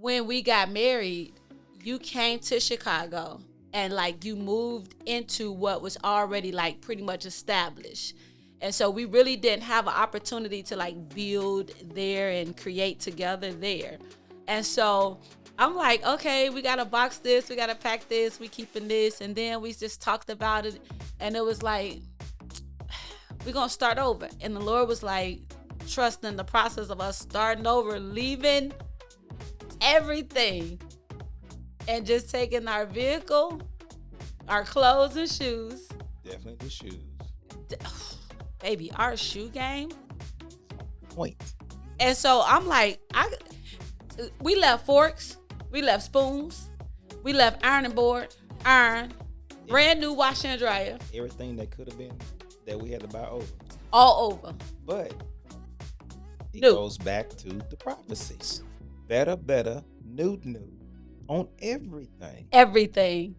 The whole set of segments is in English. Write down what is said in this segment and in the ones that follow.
when we got married, you came to Chicago and like you moved into what was already like pretty much established. And so we really didn't have an opportunity to like build there and create together there. And so I'm like, okay, we gotta box this, we gotta pack this, we keeping this, and then we just talked about it, and it was like, we're gonna start over. And the Lord was like, trust in the process of us starting over, leaving everything, and just taking our vehicle, our clothes and shoes. Definitely the shoes. Baby, our shoe game. Point. And so I'm like, we left forks, we left spoons, we left ironing board, iron, brand new washer and dryer, Everything that could have been that we had to buy over. all over. But it New. goes back to the prophecies. Better, new, on everything. Everything.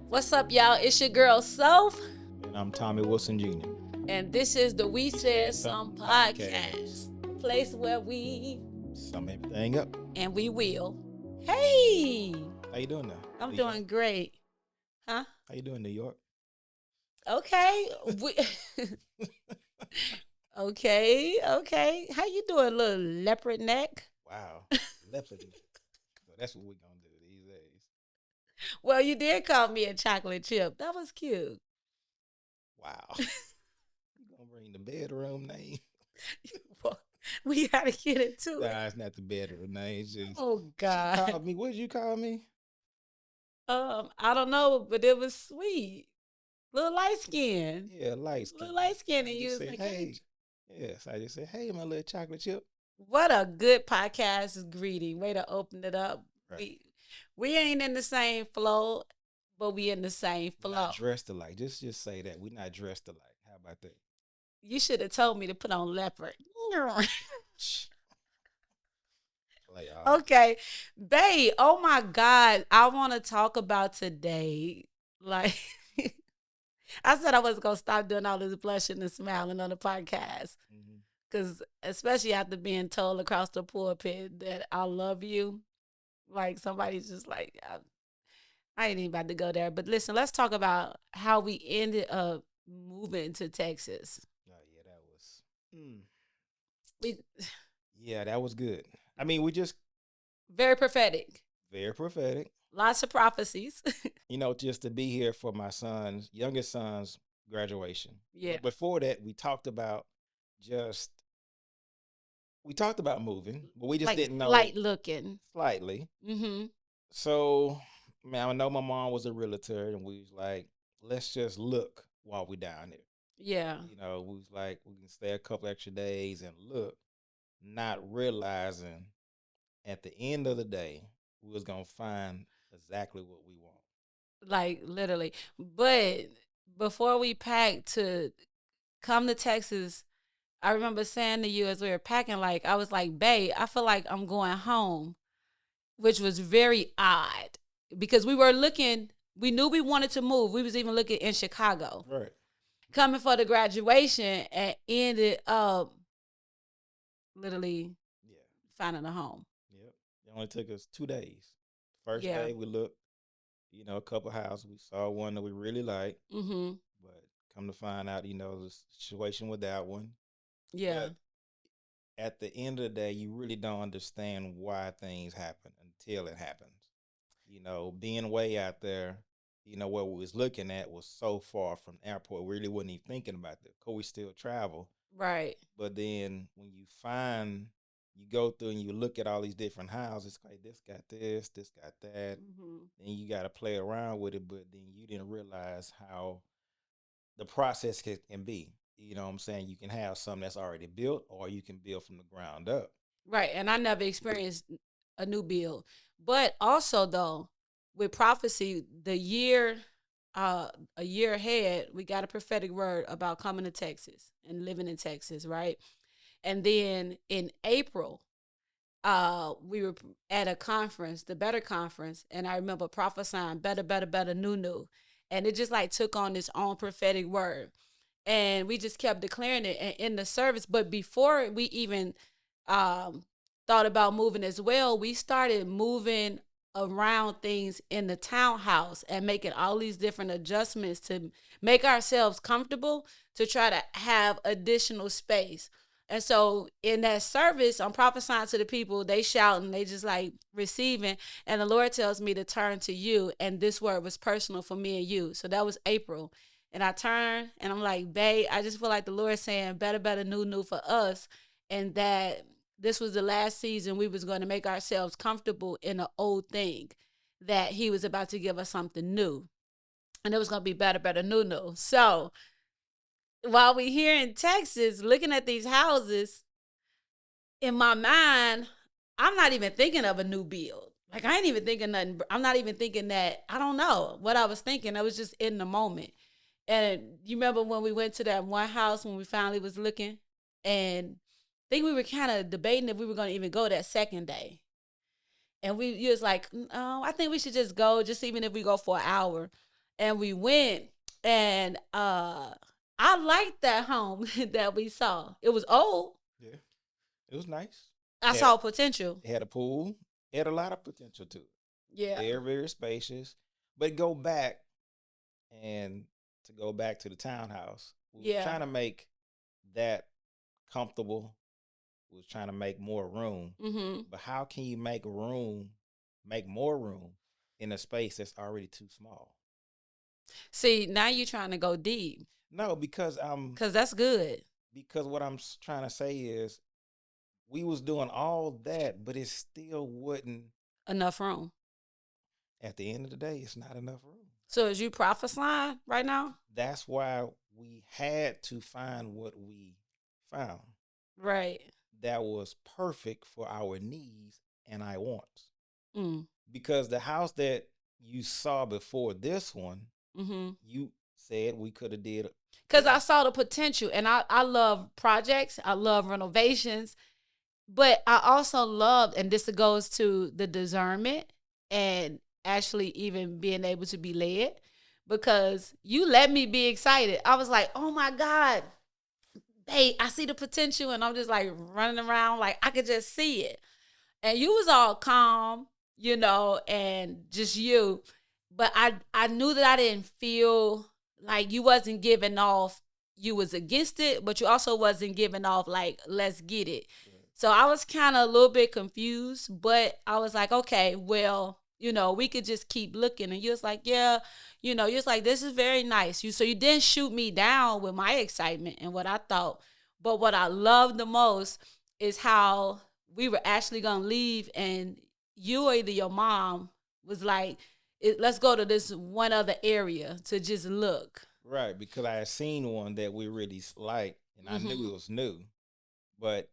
What's up, y'all? It's your girl, Soph. And I'm Tommy Wilson Jr. And this is the We Said Some podcast. Place where we sum everything up. And we will. Hey. How you doing now? I'm doing great. Huh? How you doing, New York? Okay. Okay. How you doing, little leopard neck? Wow. Leopard. So that's what we're going to do these days. Well, you did call me a chocolate chip. That was cute. Wow. You going to bring the bedroom name? We got to get into it. Nah, it's not the bedroom name. It's just, oh, God. She called me. What did you call me? I don't know, but it was sweet. Little light skin. Yeah, light skin. Little light skin. And you was said, like, hey. Yes, I just said, hey, my little chocolate chip. What a good podcast greeting. Way to open it up. Right. We ain't in the same flow, but we in the same flow. We're not dressed alike. Just say that. We're not dressed alike. How about that? You should have told me to put on leopard. Okay. Babe, oh my God. I want to talk about today. Like, I said I wasn't going to stop doing all this blushing and smiling on the podcast. Because especially after being told across the pulpit that I love you. Like, somebody's just like, I ain't even about to go there. But listen, let's talk about how we ended up moving to Texas. Oh, yeah, that was... Yeah, that was good. I mean, we just... Very prophetic. Very prophetic. Lots of prophecies. Just to be here for my youngest son's graduation. Yeah. But before that, we talked about moving, but we just didn't know. Light looking. Slightly. Mm-hmm. So, man, I know my mom was a realtor, and we was like, let's just look while we down there. Yeah. We was like, we can stay a couple extra days and look, not realizing at the end of the day, we was going to find exactly what we want. Like, literally. But before we packed to come to Texas, I remember saying to you as we were packing, like, I was like, babe, I feel like I'm going home, which was very odd because we were looking, we knew we wanted to move. We was even looking in Chicago. Right. Coming for the graduation and ended up literally finding a home. Yep. It only took us 2 days. First day we looked, a couple houses. We saw one that we really liked. Mm-hmm. But come to find out, the situation with that one. Yeah. But at the end of the day, you really don't understand why things happen until it happens. Being way out there, where we was looking at was so far from the airport, we really wasn't even thinking about that. Because we still travel. Right. But then when you go through and you look at all these different houses, like this got this got that. Mm-hmm. Then you got to play around with it, but then you didn't realize how the process can be. You know what I'm saying? You can have something that's already built, or you can build from the ground up. Right, and I never experienced a new build. But also, though, with prophecy, a year ahead, we got a prophetic word about coming to Texas and living in Texas, right? And then in April, we were at a conference, the Better Conference, and I remember prophesying better, better, better, new, new. And it just like took on its own prophetic word. And we just kept declaring it in the service. But before we even um, thought about moving as well, we started moving around things in the townhouse and making all these different adjustments to make ourselves comfortable to try to have additional space. And so in that service, I'm prophesying to the people, they shouting, they just like receiving. And the Lord tells me to turn to you. And this word was personal for me and you. So that was April. And I turned and I'm like, babe, I just feel like the Lord saying better, better, new, new for us. And that this was the last season we was going to make ourselves comfortable in an old thing. That he was about to give us something new. And it was going to be better, better, new, new. So while we here in Texas looking at these houses, in my mind, I'm not even thinking of a new build. Like I ain't even thinking nothing. I'm not even thinking that. I don't know what I was thinking. I was just in the moment. And you remember when we went to that one house when we finally was looking, and I think we were kind of debating if we were going to even go that second day. And you was like, no, I think we should just go, just even if we go for an hour. And we went, and I liked that home that we saw. It was old. Yeah, it was nice. I Had saw potential. it had a pool. It had a lot of potential to it. Yeah. Very, very spacious. But go back and to go back to the townhouse, we was Yeah. trying to make that comfortable. We was trying to make more room. Mm-hmm. But how can you make more room in a space that's already too small? See, now you're trying to go deep No, because that's good. because what trying to say is we was doing all that, but it still wouldn't. Enough room. At the end of the day, it's not enough room. So is you prophesying right now? That's why we had to find what we found Right. that was perfect for our needs and our wants. Mm. Because the house that you saw before this one, Mm-hmm. you said we could have did. Because I saw the potential, and I love projects. I love renovations. But I also love, and this goes to the discernment and actually even being able to be led, because you let me be excited. I was like, oh my God, hey, I see the potential. And I'm just like running around like I could just see it. And you was all calm, and just you. But I knew that I didn't feel like you wasn't giving off you was against it, but you also wasn't giving off like let's get it. So I was kind of a little bit confused, but I was like, okay, well, we could just keep looking. And you was like, yeah, you was like, this is very nice. So you didn't shoot me down with my excitement and what I thought. But what I loved the most is how we were actually gonna leave, and you or either your mom was like, let's go to this one other area to just look. Right, because I had seen one that we really liked, and I knew it was new, but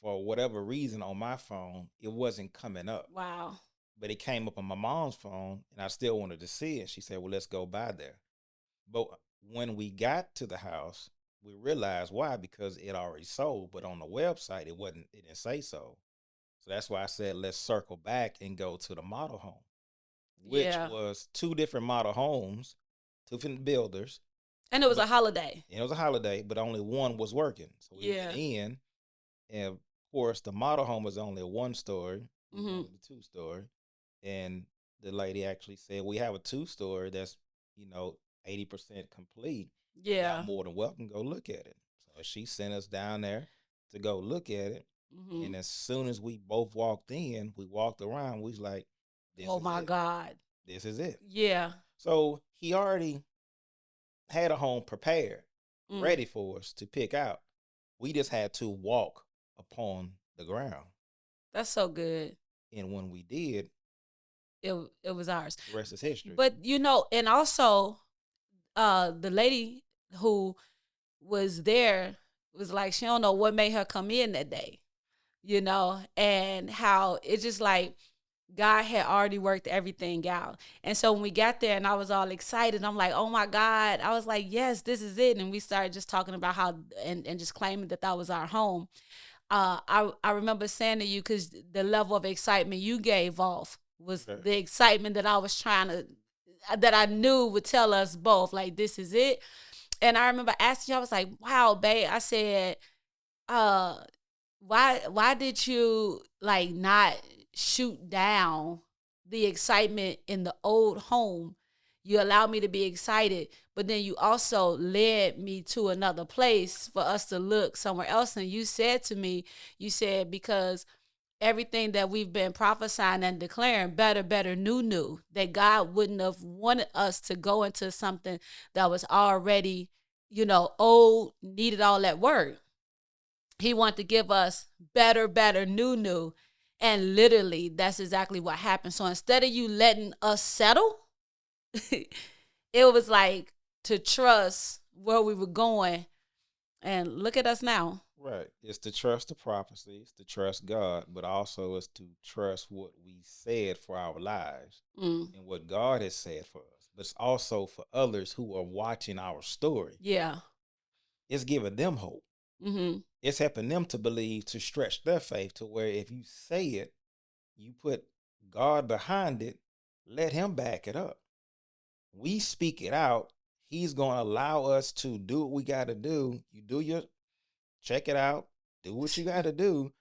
for whatever reason on my phone, it wasn't coming up. Wow. But it came up on my mom's phone, and I still wanted to see it. She said, "Well, let's go by there." But when we got to the house, we realized why, because it already sold, but on the website it wasn't. It didn't say so. So that's why I said let's circle back and go to the model home, which Yeah. was two different model homes, two different builders. And it was But a holiday. it was a holiday, but only one was working. So we Yeah. went in, and of course, the model home was only a one story. We Mm-hmm. wanted a 2 story. And the lady actually said, we have a 2 story that's, 80% complete. Yeah. Y'all more than welcome, go look at it. So she sent us down there to go look at it. Mm-hmm. And as soon as we both walked in, we walked around, we was like, this Oh is my it. God. This is it. Yeah. So he already had a home prepared, ready for us to pick out. We just had to walk upon the ground. That's so good. And when we did, it was ours. the rest is history. But and also the lady who was there was like, she don't know what made her come in that day, and how it's just like God had already worked everything out. And so when we got there and I was all excited, I'm like, oh my God. I was like, yes, this is it. And we started just talking about how and just claiming that was our home. I remember saying to you, because the level of excitement you gave off was Okay. the excitement that I was trying to, that I knew would tell us both, like, this is it. And I remember asking you, I was like, wow, babe. I said, uh, why did you like not shoot down the excitement in the old home? You allowed me to be excited, but then you also led me to another place for us to look somewhere else. And you said to me, you said, because everything that we've been prophesying and declaring, better, better, new, new, that God wouldn't have wanted us to go into something that was already, old, needed all that work. He wanted to give us better, better, new, new. And literally, that's exactly what happened. So instead of you letting us settle, it was like to trust where we were going. And look at us now. Right. It's to trust the prophecies, to trust God, but also it's to trust what we said for our lives Mm, and what God has said for us. But it's also for others who are watching our story. yeah. It's giving them hope. Mm-hmm. It's helping them to believe, to stretch their faith to where if you say it, you put God behind it, let Him back it up. We speak it out. He's going to allow us to do what we got to do. You do your check it out, do what you got to do,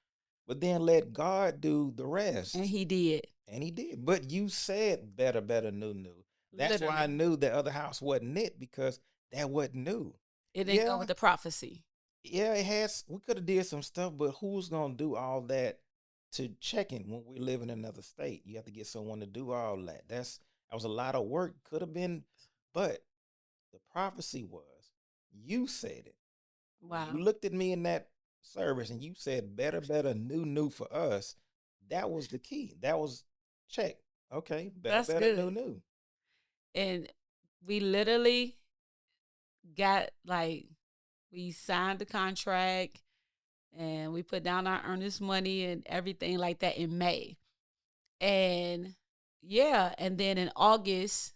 but then let God do the rest. And He did. And He did. But you said better, better, new, new. That's why I Literally. knew the other house wasn't it, because that wasn't new. It didn't go Yeah, with the prophecy. yeah, it has. We could have did some stuff, but who's gonna do all that to check in when we live in another state? You have to get someone to do all that. That was a lot of work. Could have been, but the prophecy was, you said it. When you Wow. looked at me in that service and you said better, better, new, new for us, that was the key. That was check. Okay, better, That's better, new, good. new. And we literally got like, we signed the contract and we put down our earnest money and everything like that in May. And yeah, and then in August,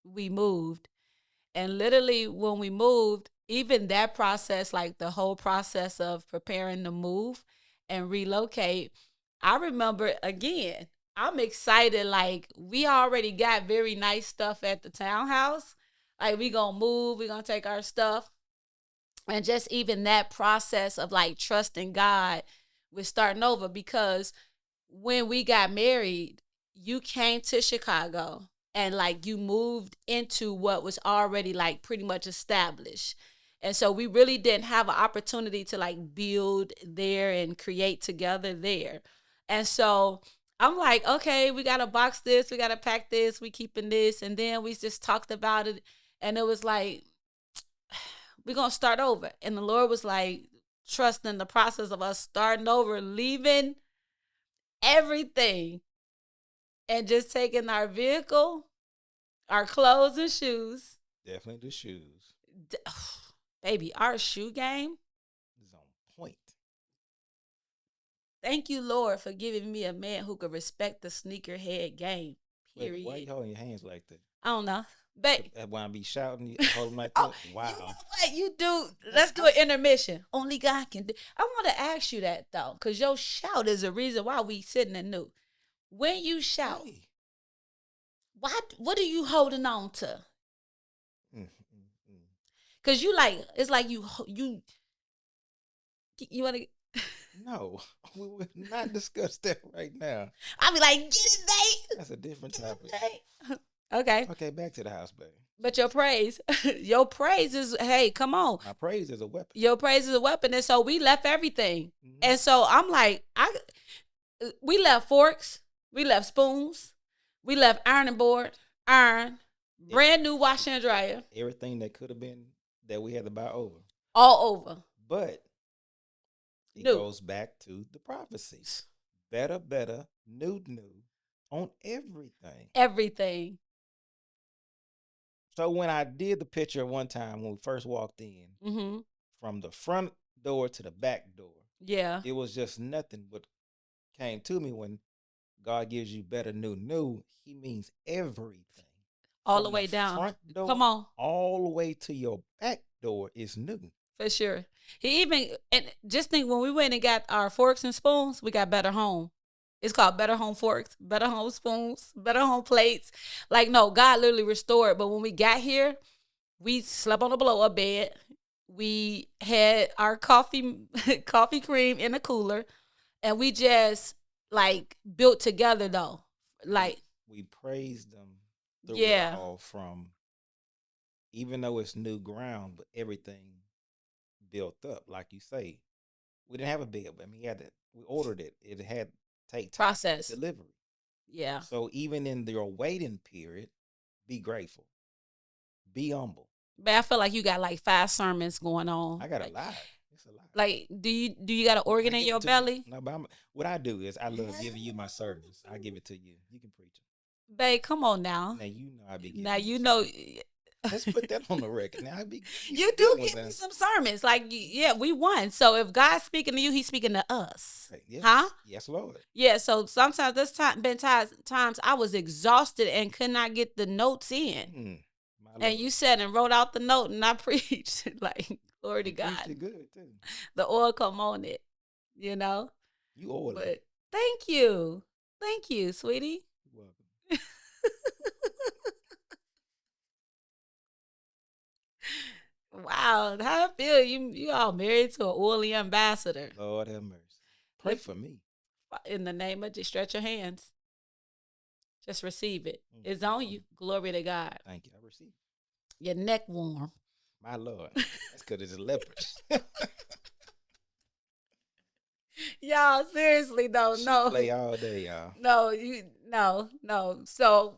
we moved. And literally, when we moved, even that process, like the whole process of preparing to move and relocate, I remember again, I'm excited. Like, we already got very nice stuff at the townhouse. Like, we gonna move, we gonna take our stuff. And just even that process of like trusting God with starting over, because when we got married, you came to Chicago and like you moved into what was already like pretty much established. And so we really didn't have an opportunity to like build there and create together there. And so I'm like, okay, we got to box this, we got to pack this, we keeping this. And then we just talked about it. And it was like, we're going to start over. And the Lord was like, trusting the process of us starting over, leaving everything and just taking our vehicle, our clothes and shoes. Definitely the shoes Baby, our shoe game. is on point. Thank you, Lord, for giving me a man who could respect the sneakerhead game. Wait, why you Period. holding your hands like that? I don't know. But When I be shouting, you hold them like oh, that? you know Wow. what? You do. Let's do an intermission. Only God can do. I want to ask you that though, because your shout is a reason why we sitting and new. When you shout, Hey. what are you holding on to? Mm, mm, mm. Cause you like, it's like you want to. No, we would not discuss that right now. I be like, get it, babe. That's a different topic. Okay. Okay, back to the house, baby. But your praise, your praise is, hey, come on. My praise is a weapon. Your praise is a weapon. And so we left everything. Mhm. And so I'm like, we left forks, we left spoons, we left ironing board, iron, brand new washer and dryer, Everything that could have been that we had to buy over. all over. But it New. goes back to the prophecies. Better, better, new, new on everything. Everything. So when I did the picture one time when we first walked in, Mm-hmm. from the front door to the back door, Yeah. it was just nothing but came to me when God gives you better, new, new. He means everything. All From the way down. front door, Come on. all the way to your back door is new. For sure. He even and just think when we went and got our forks and spoons, we got Better Home. It's called Better Home Forks, Better Home Spoons, Better Home Plates. Like no, God literally restored. But when we got here, we slept on a blow up bed. We had our coffee coffee cream in a cooler, and we just like built together though. We Like we praised them through it yeah, all from even though it's new ground, but everything built up, like you say. We didn't have a big. I mean, we ordered it. It had take time process. delivery. Yeah. So even in your waiting period, be grateful, be humble. But I feel like you got like 5 sermons going on. I got a lot. It's a lot. Like, do you got an I organ in give your it to you. belly? No, but what I do is I love giving you my service. I give it to you. You can preach it. Babe, come on now. Now you know I be Now giving you you some. know Let's put that on the record. Now I be giving you you some do good ones. give me Now. some sermons. Like, yeah, we won. So if God's speaking to you, He's speaking to us, Yes, huh? yes, Lord. Yeah. So sometimes there's been times I was exhausted and could not get the notes in, My and Lord. you said and wrote out the note, and I preached. Like, glory to You preached God, it good too. the oil come on it, you know. You oily. But thank you, sweetie. You're welcome. Wow, how I feel you all married to an oily ambassador. Lord have mercy. Pray Lift for me. in the name of just stretch your hands. Just receive it. Mm, It's on you. Glory to God. Thank you. I receive. Your neck warm. My Lord. That's because it's lepers. Y'all, seriously though, She no. play all day, y'all. No. So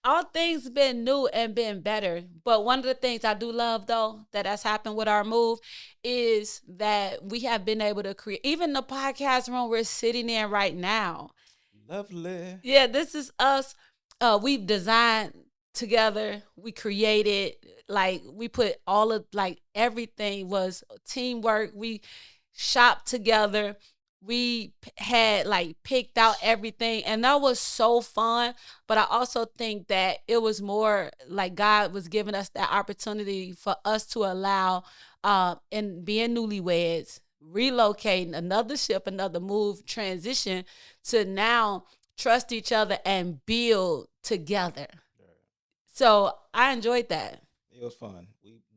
all things been new and been better. But one of the things I do love though that has happened with our move is that we have been able to create even the podcast room we're sitting in right now. Lovely. Yeah, this is us. We've designed together. We created, like, we put all of, like, everything was teamwork. We shopped together. We had, like, picked out everything. And that was so fun. But I also think that it was more like God was giving us that opportunity for us to allow, and being newlyweds, relocating, another ship, another move, transition to now trust each other and build together. So I enjoyed that. It was fun.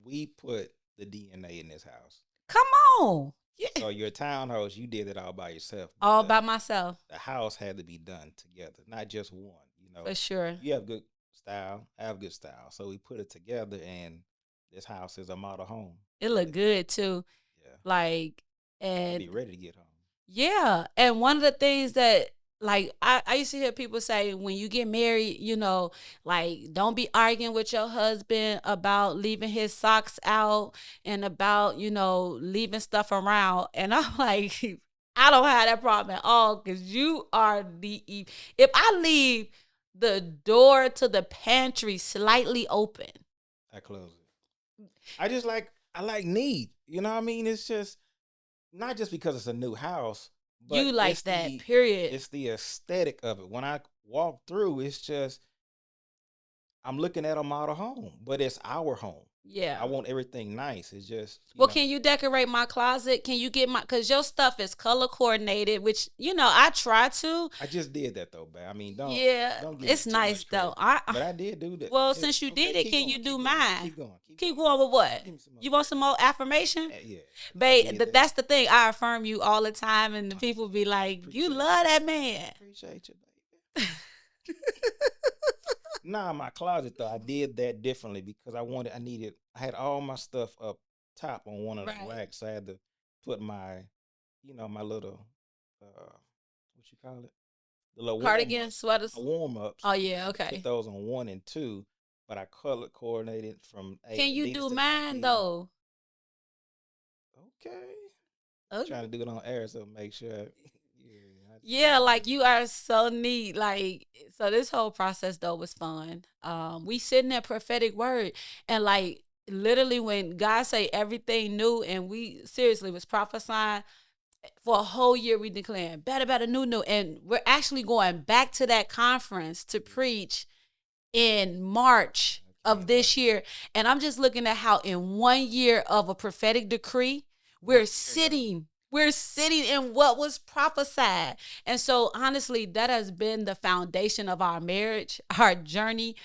We put the DNA in this house. Come on. Yeah. So your townhouse, you did it all by yourself. All by myself. The house had to be done together, not just one. You know, For sure. you have good style. I have good style. So we put it together, and this house is a model home. It looked good too. Yeah. Like, And be and ready to get home. yeah. And one of the things that, like, I used to hear people say when you get married, like, don't be arguing with your husband about leaving his socks out and about, leaving stuff around. And I'm like, I don't have that problem at all because you are if I leave the door to the pantry slightly open, I close it. I like neat. You know what I mean? It's just not just because it's a new house, but you like that, period. It's the aesthetic of it. When I walk through, it's just I'm looking at a model home, but it's our home. Yeah. I want everything nice. It's just can you decorate my closet? Can you get because your stuff is color coordinated, which I try to. I just did that though, babe. I mean, don't give it's me too nice much though. credit. But I did do that. Well, since you did it, can you do mine? Keep going. Keep going with what? Give me some more You want some more affirmation? Yeah. Babe, that's the thing. I affirm you all the time, and the people be like, you love that man. Appreciate you, baby. Nah, my closet though, I did that differently because I had all my stuff up top on one of the racks. So I had to put my, my little, what you call it? The little cardigan, sweaters, warm ups. Oh yeah, okay. Put those on 1 and 2, but I color coordinated from A. Can you do mine though? Okay. I'm trying to do it on air, so make sure. Yeah, like you are so neat. Like, so this whole process though was fun. We sit in that prophetic word and like literally when God say everything new and we seriously was prophesying for a whole year, we declaring better, new. And we're actually going back to that conference to preach in March of this year. And I'm just looking at how in 1 year of a prophetic decree, we're sitting in what was prophesied. And so honestly, that has been the foundation of our marriage, our journey,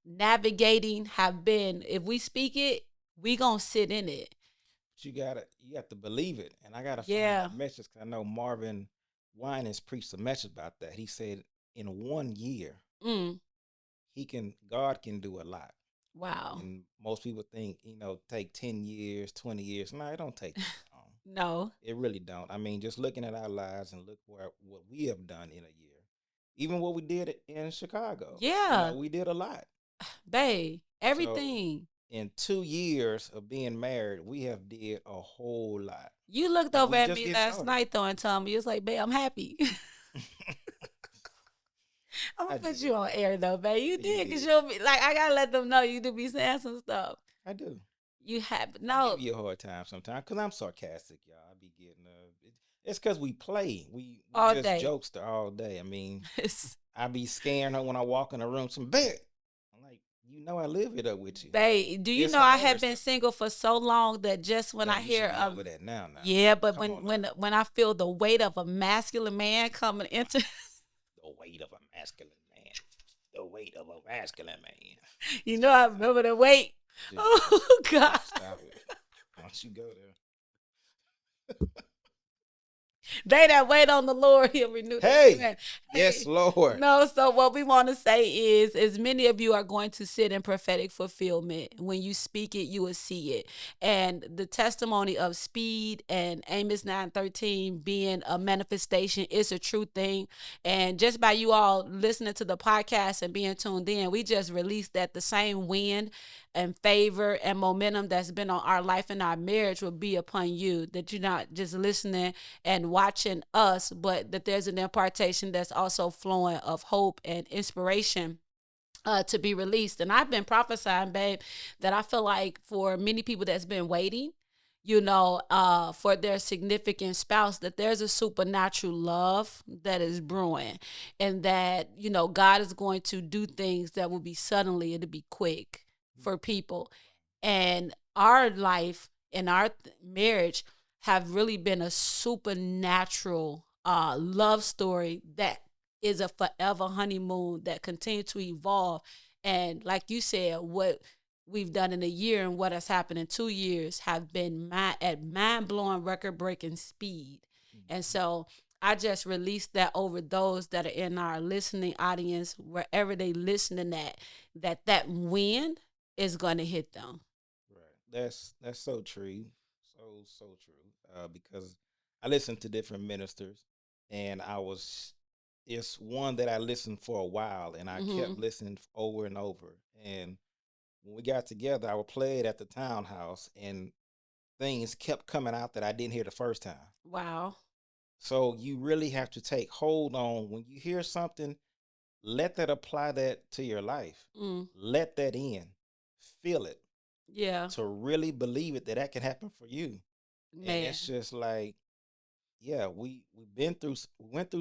navigating have been, if we speak it, we gonna sit in it. But you have to believe it. And I gotta find Yeah. that message, 'cause I know Marvin Wine has preached a message about that. He said in 1 year, Mm. God can do a lot. Wow. And most people think, take 10 years, 20 years. No, it don't take that long. No. It really don't. I mean, just looking at our lives and look what we have done in a year. Even what we did in Chicago. Yeah. We did a lot. Babe, So everything. in 2 years of being married, we have did a whole lot. You looked And over we at just me get last started. night though and told me, you was like, babe, I'm happy. I'm I gonna put did. you on air though, babe. You You did, because did. you'll be like, I gotta let them know you do be saying some stuff. I do. You have I no give you a hard time sometimes because I'm sarcastic, y'all. I be getting it's because we play. We all just day. jokester all day. I mean, I be scaring her when I walk in the room. Some bet. I'm like, I live it up with you. Babe, do you It's know I have been hilarious. single for so long that just when Yeah, I you should hear be over that now. yeah, but Come on now. when I feel the weight of a masculine man coming into The weight of a masculine man. The weight of a masculine man. you know, I remember the weight. Oh God. Stop it. Once you go there. They that wait on the Lord, He'll renew their Hey, strength. yes, Lord. No, so what we want to say is, as many of you are going to sit in prophetic fulfillment. When you speak it, you will see it. And the testimony of speed and Amos 9:13 being a manifestation is a true thing. And just by you all listening to the podcast and being tuned in, we just released that the same wind and favor and momentum that's been on our life and our marriage will be upon you. That you're not just listening and watching us, but that there's an impartation that's also flowing of hope and inspiration to be released. And I've been prophesying, babe, that I feel like for many people that's been waiting, for their significant spouse, that there's a supernatural love that is brewing, and that, God is going to do things that will be suddenly, it'll be quick for people. And our life and our marriage have really been a supernatural love story that is a forever honeymoon that continues to evolve. And like you said, what we've done in a year and what has happened in 2 years have been at mind-blowing, record-breaking speed. And so I just released that over those that are in our listening audience, wherever they listening at, that wind is going to hit them. Right. That's so true. So true. Because I listened to different ministers, and it's one that I listened for a while, and I kept listening over and over. And when we got together, I would play it at the townhouse, and things kept coming out that I didn't hear the first time. Wow. So you really have to take hold on when you hear something. Let that apply that to your life. Let that in. Feel it. Yeah. To really believe it that can happen for you. Man. And it's just like, yeah, we went through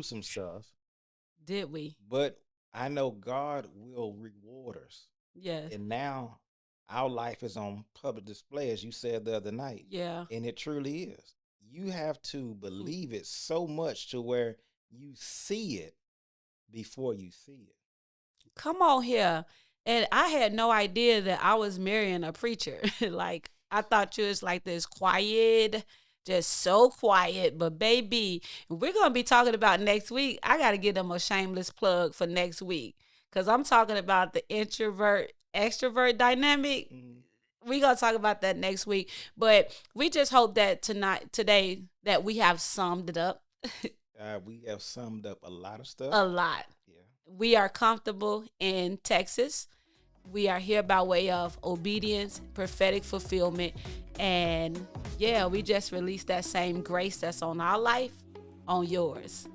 some stuff. Did we? But I know God will reward us. Yes. And now our life is on public display, as you said the other night. Yeah. And it truly is. You have to believe it so much to where you see it before you see it. Come on here. And I had no idea that I was marrying a preacher. Like, I thought you was like this quiet, just so quiet. But baby, we're going to be talking about next week. I got to give them a shameless plug for next week, because I'm talking about the introvert extrovert dynamic. We're going to talk about that next week. But we just hope that today that we have summed it up. We have summed up a lot of stuff. A lot. Yeah. We are comfortable in Texas. We are here by way of obedience, prophetic fulfillment, and yeah, we just released that same grace that's on our life, on yours.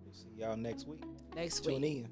We'll see y'all next week. Next Tune week. in.